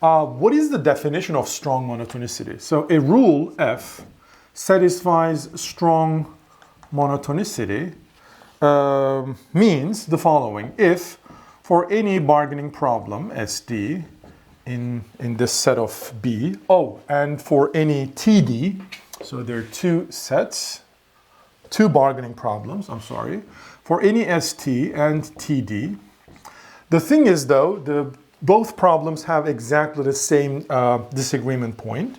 What is the definition of strong monotonicity? So a rule F satisfies strong monotonicity means the following. If for any bargaining problem SD in this set of B, and for any TD, so there are two sets, two bargaining problems, for any ST and TD. The thing is though, both problems have exactly the same disagreement point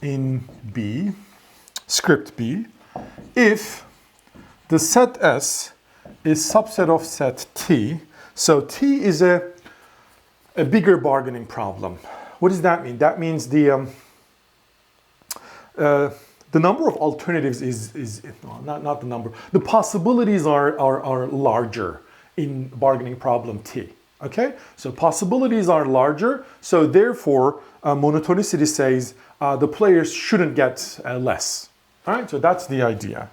in B, script B, if the set S is subset of set T. So T is a bigger bargaining problem. What does that mean? That means the number of alternatives is not the number. The possibilities are larger in bargaining problem T. Okay, so possibilities are larger. So therefore, monotonicity says the players shouldn't get less. All right, so that's the idea.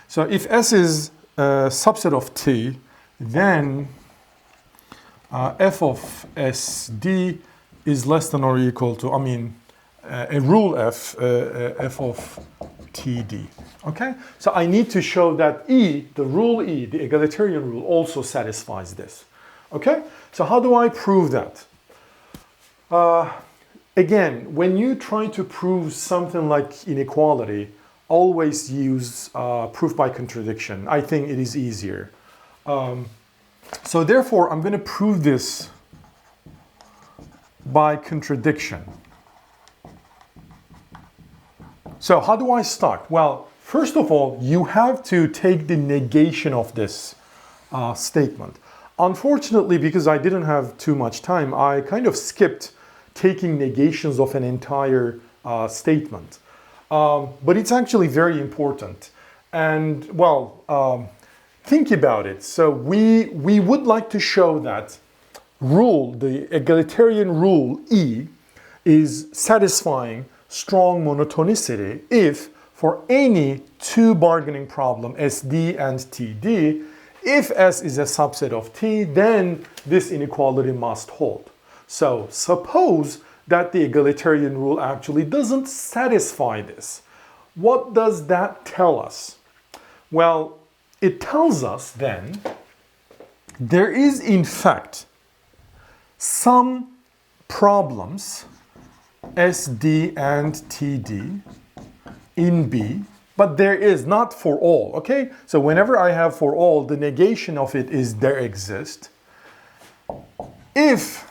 So if S is a subset of T, then f of SD is less than or equal to, a rule F, f of TD. Okay, so I need to show that E, the rule E, the egalitarian rule, also satisfies this. Okay, so how do I prove that? Again, when you try to prove something like inequality, always use proof by contradiction. I think it is easier. So therefore, I'm going to prove this by contradiction. So how do I start? Well, first of all, you have to take the negation of this statement. Unfortunately, because I didn't have too much time, I kind of skipped taking negations of an entire statement. But it's actually very important. And well, think about it. So we would like to show that rule, the egalitarian rule E, is satisfying strong monotonicity if for any two bargaining problem SD and TD, if S is a subset of T, then this inequality must hold. So suppose that the egalitarian rule actually doesn't satisfy this. What does that tell us? Well, it tells us then there is in fact some problems SD and TD in B, but there is not for all, okay? So whenever I have for all, the negation of it is there exist. If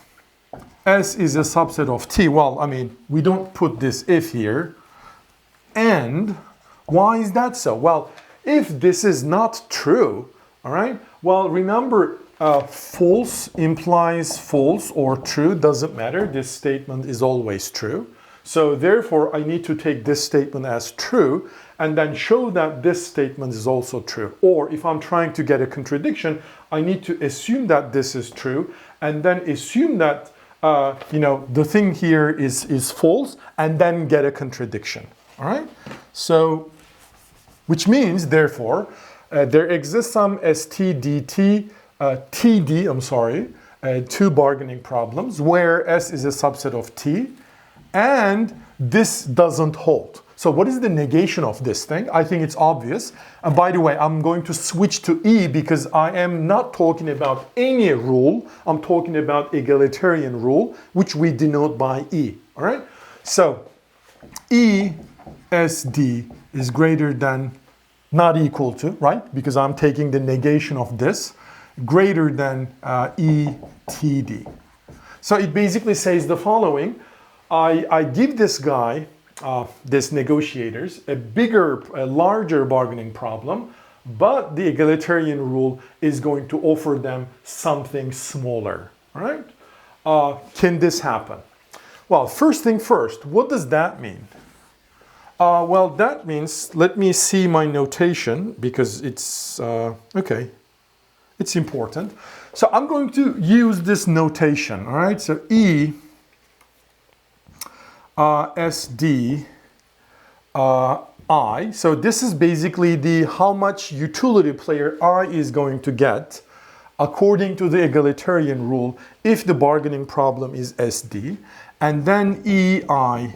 S is a subset of T, well, we don't put this if here. And why is that so? Well, if this is not true, all right, well, remember, false implies false or true, doesn't matter. This statement is always true. So therefore, I need to take this statement as true and then show that this statement is also true. Or if I'm trying to get a contradiction, I need to assume that this is true and then assume that the thing here is false and then get a contradiction. All right? So, which means, therefore, there exists some STDT, TD, two bargaining problems where S is a subset of T and this doesn't hold. So what is the negation of this thing? I think it's obvious. And by the way, I'm going to switch to E because I am not talking about any rule. I'm talking about egalitarian rule, which we denote by E. All right? So ESD is greater than, not equal to, right? Because I'm taking the negation of this, greater than ETD. So it basically says the following. I give this guy, this negotiators, a larger bargaining problem, but the egalitarian rule is going to offer them something smaller, all right? Can this happen? Well, first thing first, what does that mean? Well, that means, let me see my notation because it's, okay, it's important. So I'm going to use this notation, all right? So E, SD, I. So this is basically how much utility player I is going to get according to the egalitarian rule if the bargaining problem is SD, and then EI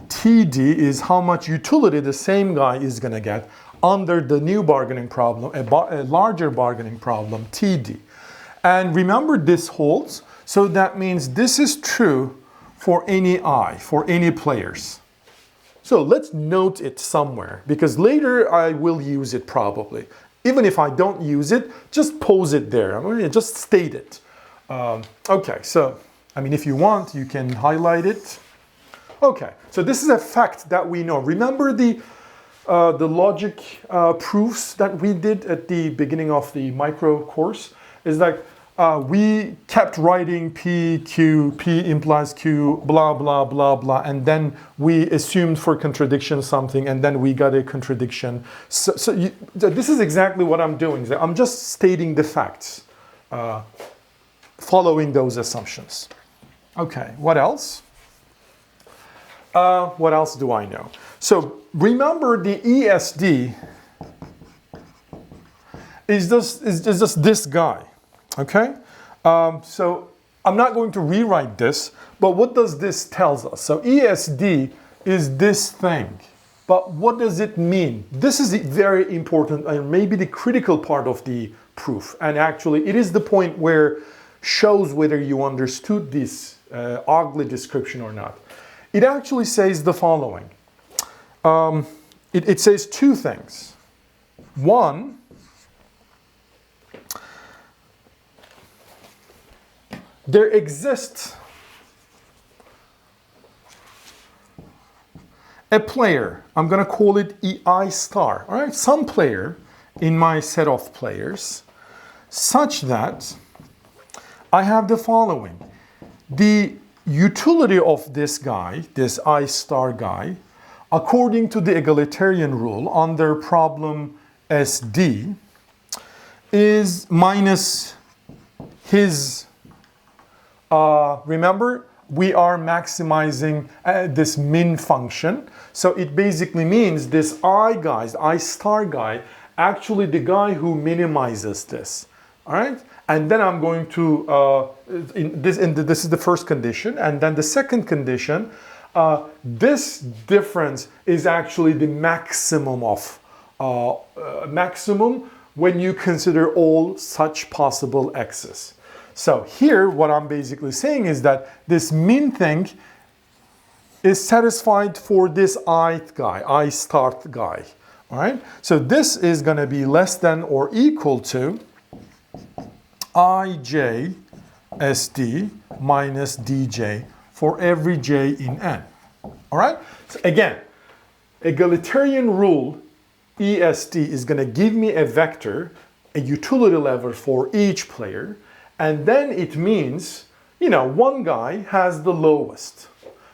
TD is how much utility the same guy is going to get under the new bargaining problem, a larger bargaining problem, TD. And remember, this holds, so that means this is true for any I, for any players. So let's note it somewhere, because later I will use it probably. Even if I don't use it, just pose it there. I'm going to just state it. Okay, so, I mean, if you want, you can highlight it. Okay, so this is a fact that we know. Remember the logic proofs that we did at the beginning of the micro course? Is like we kept writing P, Q, P implies Q, blah, blah, blah, blah, and then we assumed for contradiction something, and then we got a contradiction. So this is exactly what I'm doing. I'm just stating the facts, following those assumptions. Okay, what else? What else do I know? So remember, the ESD is just this guy, okay? So I'm not going to rewrite this, but what does this tells us? So ESD is this thing, but what does it mean? This is very important and maybe the critical part of the proof. And actually, it is the point where shows whether you understood this ugly description or not. It actually says the following. It says two things. One, there exists a player. I'm going to call it EI star. All right, some player in my set of players, such that I have the following. The utility of this guy, this I star guy, according to the egalitarian rule under problem SD, is minus his, remember, we are maximizing this min function. So it basically means this I guy, I star guy, actually the guy who minimizes this. All right? And then I'm going to, this is the first condition. And then the second condition, this difference is actually the maximum of, maximum when you consider all such possible x's. So here, what I'm basically saying is that this min thing is satisfied for this ith guy, I start guy. All right? So this is going to be less than or equal to ij sd minus dj for every j in n. All right? So again, egalitarian rule ESD is going to give me a vector, a utility level for each player, and then it means, you know, one guy has the lowest.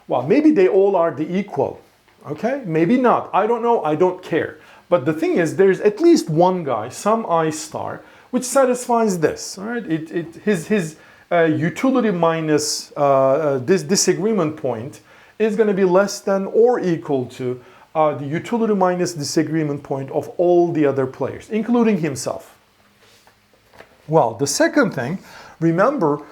Well, maybe they all are the equal, okay? Maybe not. I don't know. I don't care. But the thing is, there's at least one guy, some I star, which satisfies this, all right? His utility minus this disagreement point is going to be less than or equal to the utility minus disagreement point of all the other players, including himself. Well, the second thing, remember,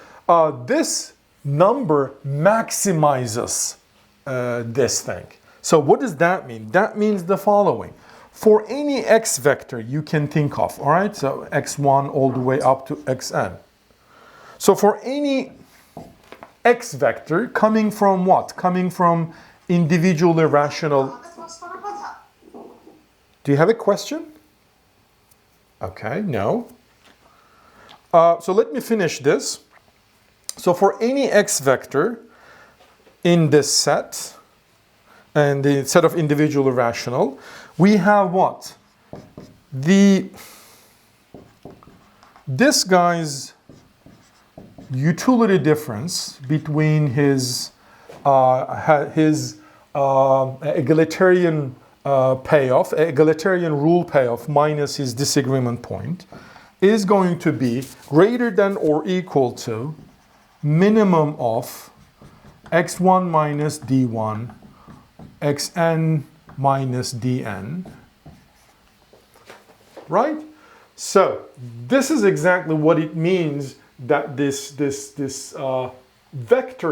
this number maximizes this thing. So what does that mean? That means the following. For any x vector you can think of, all right? So x1 all the way up to xn. So for any x vector coming from what? Coming from individual irrational. Do you have a question? Okay, no. So let me finish this. So for any x vector in this set, and the set of individual irrational, we have what? This guy's utility difference between his egalitarian payoff, egalitarian rule payoff minus his disagreement point is going to be greater than or equal to minimum of x1 minus d1 xn minus dn, right? So this is exactly what it means that this vector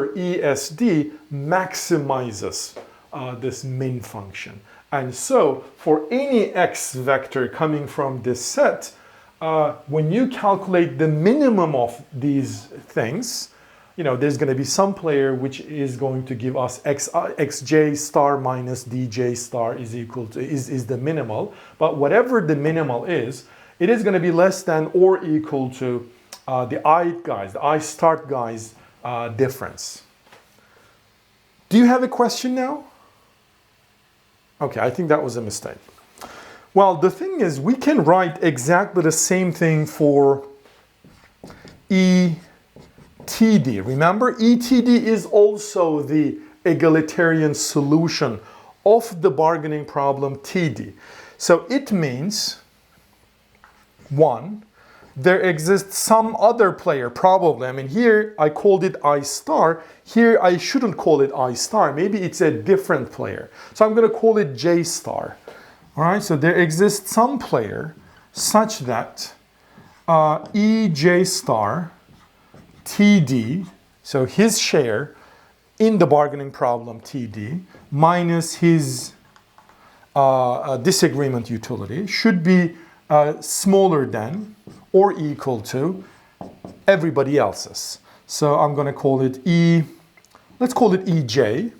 ESD maximizes this min function. And so for any x vector coming from this set, when you calculate the minimum of these things, you know, there's going to be some player which is going to give us xj star minus dj star is equal to, is the minimal. But whatever the minimal is, it is going to be less than or equal to the I start guys difference. Do you have a question now? Okay, I think that was a mistake. Well, the thing is, we can write exactly the same thing for ETD. Remember, ETD is also the egalitarian solution of the bargaining problem TD. So it means, one, there exists some other player, probably. I mean, here I called it I star. Here I shouldn't call it I star. Maybe it's a different player. So I'm going to call it J star. All right, so there exists some player such that EJ star TD, so his share in the bargaining problem TD minus his disagreement utility should be smaller than or equal to everybody else's. So I'm going to call it let's call it EJ,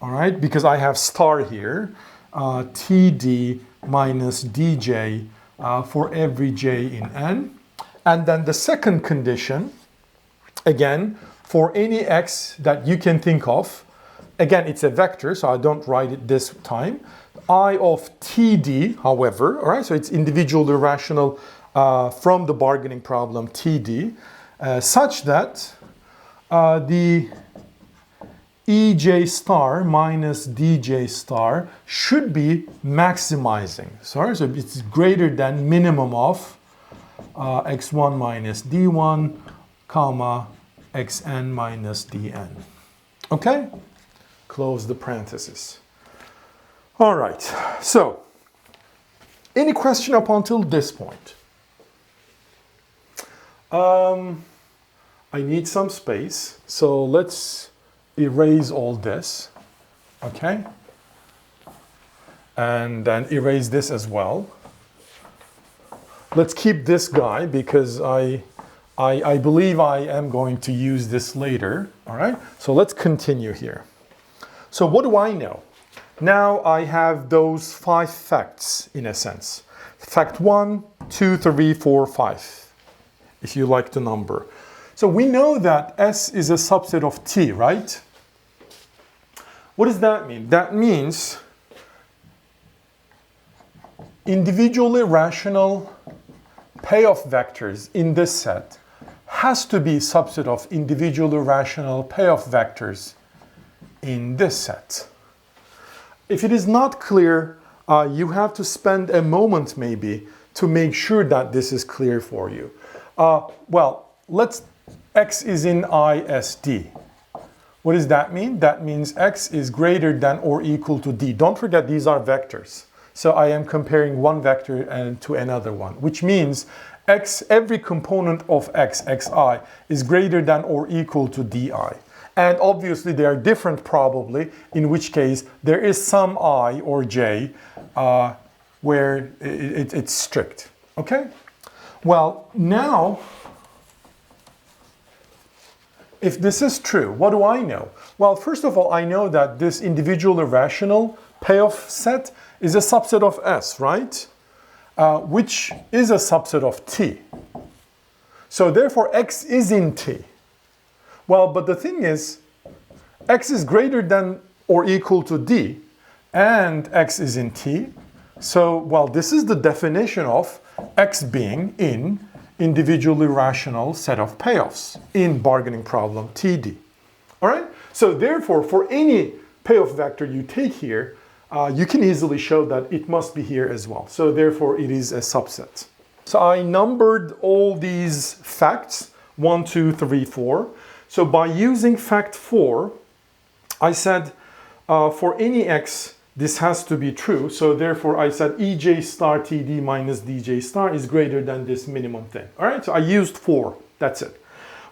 all right, because I have star here, TD minus DJ for every J in N. And then the second condition, again, for any X that you can think of, again, it's a vector, so I don't write it this time. I of TD, however, all right, so it's individually rational from the bargaining problem TD, such that the EJ star minus DJ star should be maximizing. Sorry, so it's greater than minimum of x1 minus d1, comma, xn minus dn. Okay? Close the parenthesis. All right, so any question up until this point? I need some space, so let's erase all this, okay? And then erase this as well. Let's keep this guy because I believe I am going to use this later, all right? So let's continue here. So what do I know? Now I have those 5 facts in a sense. Fact 1, 2, 3, 4, 5, if you like the number. So we know that S is a subset of T, right? What does that mean? That means individually rational payoff vectors in this set has to be subset of individually rational payoff vectors in this set. If it is not clear, you have to spend a moment maybe to make sure that this is clear for you. Well, X is in ISD. What does that mean? That means X is greater than or equal to D. Don't forget these are vectors. So I am comparing one vector to another one, which means every component of X, Xi, is greater than or equal to Di. And obviously they are different probably, in which case there is some I or J where it's strict. Okay? Well, now, if this is true, what do I know? Well, first of all, I know that this individually rational payoff set is a subset of S, right? Which is a subset of T. So therefore, X is in T. Well, but the thing is, X is greater than or equal to D, and X is in T. So, well, this is the definition of X being in individually rational set of payoffs in bargaining problem TD. All right? So therefore, for any payoff vector you take here, you can easily show that it must be here as well. So therefore, it is a subset. So I numbered all these facts, 1, 2, 3, 4. So by using fact 4, I said for any X this has to be true. So therefore I said EJ star TD minus DJ star is greater than this minimum thing. All right, so I used 4, that's it.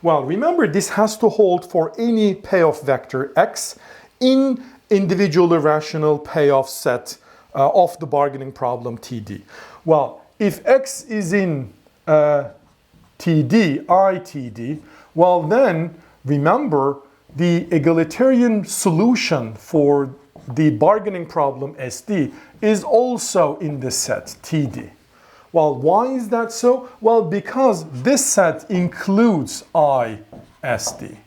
Well, remember this has to hold for any payoff vector X in individual irrational payoff set of the bargaining problem TD. Well, if X is in TD, ITD, well then remember the egalitarian solution for the bargaining problem SD is also in the set TD. Well, why is that so? Well, because this set includes ISD.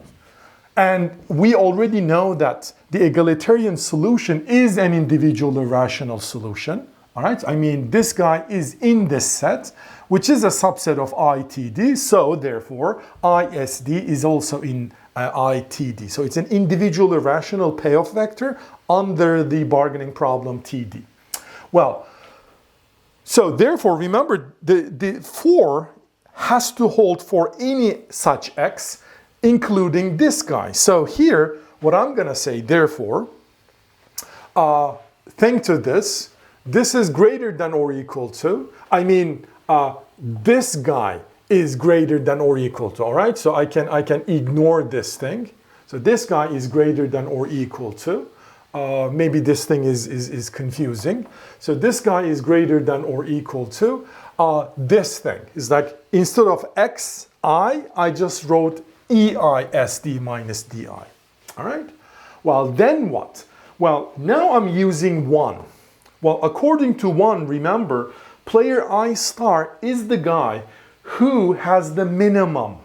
And we already know that the egalitarian solution is an individual irrational solution. All right, I mean, this guy is in this set, which is a subset of ITD. So therefore, ISD is also in ITD. So it's an individual irrational payoff vector under the bargaining problem TD. Well, so therefore, remember, the 4 has to hold for any such X, including this guy. So here, what I'm going to say, therefore, think to this is greater than or equal to, I mean, this guy is greater than or equal to, all right? So I can ignore this thing. So this guy is greater than or equal to. Maybe this thing is confusing. So this guy is greater than or equal to this thing. Is like, instead of xi, I just wrote EISD minus DI. All right? Well, then what? Well, now I'm using 1. Well, according to 1, remember, player I star is the guy who has the minimum.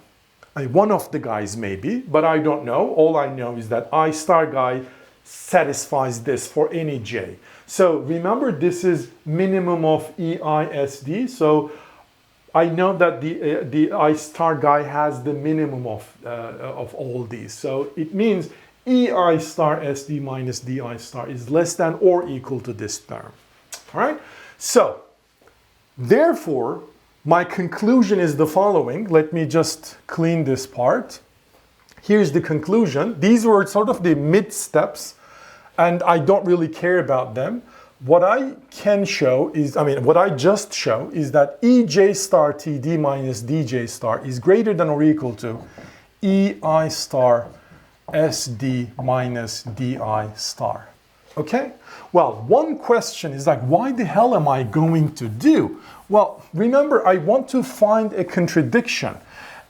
One of the guys maybe, but I don't know. All I know is that I star guy satisfies this for any j. So remember, this is minimum of EISD. So I know that the I star guy has the minimum of all these. So it means EI star SD minus DI star is less than or equal to this term. All right? So therefore, my conclusion is the following. Let me just clean this part. Here's the conclusion. These were sort of the mid steps, and I don't really care about them. What I can show is, what I just show is that EJ star TD minus DJ star is greater than or equal to EI star SD minus DI star. Okay? Well, one question is like, why the hell am I going to do? Well, remember, I want to find a contradiction.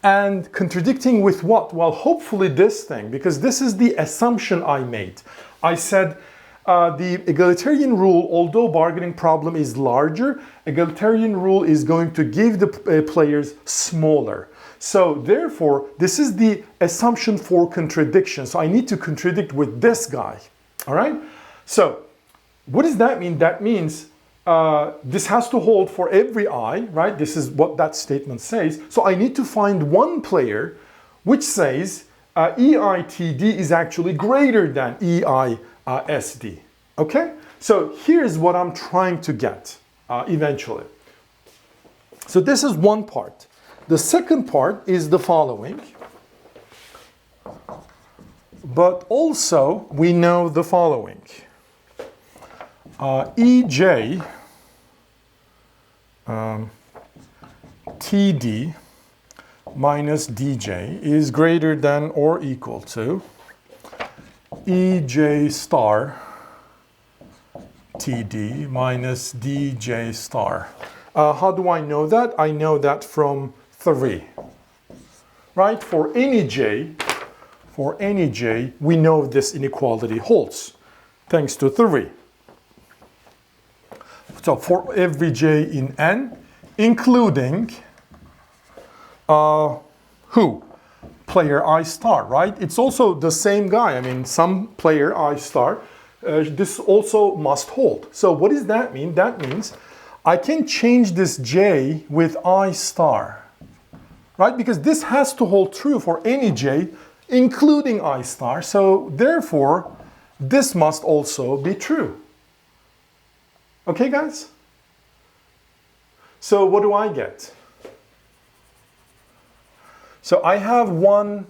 And contradicting with what? Well, hopefully this thing, because this is the assumption I made. I said the egalitarian rule, although bargaining problem is larger, egalitarian rule is going to give the players smaller. So therefore, this is the assumption for contradiction. So I need to contradict with this guy. All right? So what does that mean? That means this has to hold for every I, right? This is what that statement says. So I need to find one player which says EITD is actually greater than EISD. Okay? So here's what I'm trying to get eventually. So this is one part. The second part is the following. But also we know the following. EJ TD minus DJ is greater than or equal to EJ star TD minus DJ star. How do I know that? I know that from 3. Right? For any j, we know this inequality holds, thanks to 3. So for every j in n, including who? Player I star, right? It's also the same guy. Some player I star. This also must hold. So what does that mean? That means I can change this j with I star, right? Because this has to hold true for any j, including I star. So therefore, this must also be true. Okay, guys? So what do I get? So I have one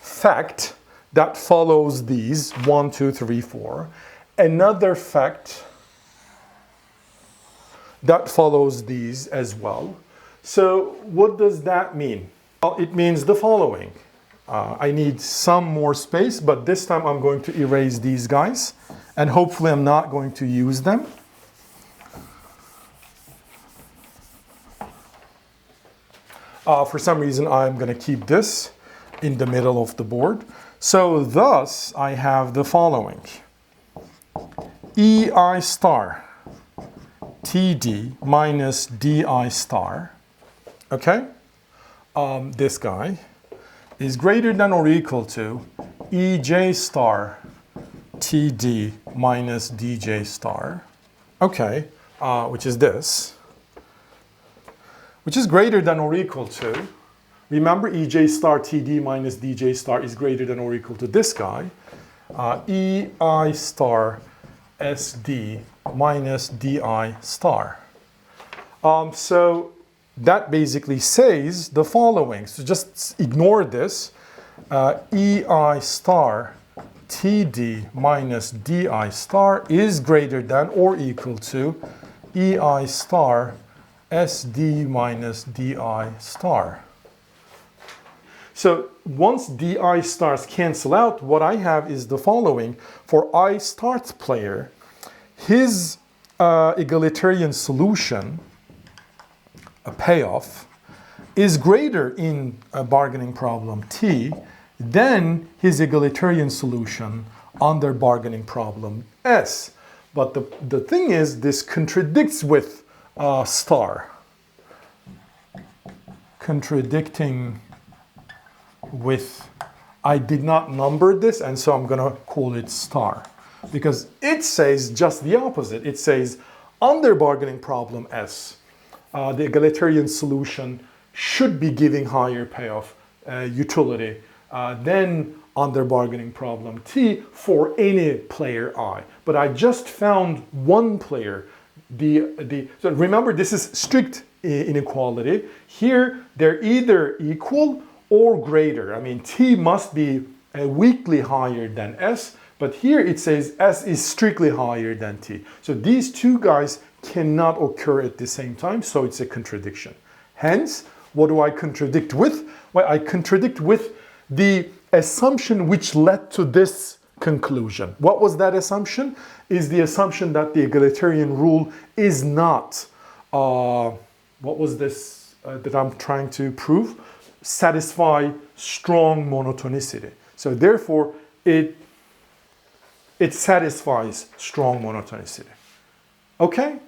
fact that follows these 1, 2, 3, 4, another fact that follows these as well. So what does that mean? Well, it means the following. I need some more space, but this time I'm going to erase these guys, and hopefully I'm not going to use them. For some reason, I'm going to keep this in the middle of the board. So thus, I have the following. EI star TD minus DI star, okay? This guy is greater than or equal to EJ star TD minus DJ star, okay, which is this, which is greater than or equal to, remember EJ star TD minus DJ star is greater than or equal to this guy, EI star SD minus DI star. So that basically says the following. So just ignore this. EI star TD minus DI star is greater than or equal to EI star SD minus DI star. So once DI stars cancel out, what I have is the following. For I start player, his egalitarian solution, a payoff, is greater in a bargaining problem T than his egalitarian solution under bargaining problem S. But the thing is, this contradicts with star. Contradicting with, I did not number this, and so I'm going to call it star. Because it says just the opposite. It says under bargaining problem S, the egalitarian solution should be giving higher payoff utility than under bargaining problem T for any player I. But I just found one player. So remember, this is strict inequality. Here, they're either equal or greater. I mean, T must be weakly higher than S, but here it says S is strictly higher than T. So these two guys cannot occur at the same time, so it's a contradiction. Hence, what do I contradict with? Well, I contradict with the assumption which led to this conclusion. What was that assumption? Is the assumption that the egalitarian rule is not, what was this that I'm trying to prove? Satisfy strong monotonicity. So therefore, it satisfies strong monotonicity. Okay?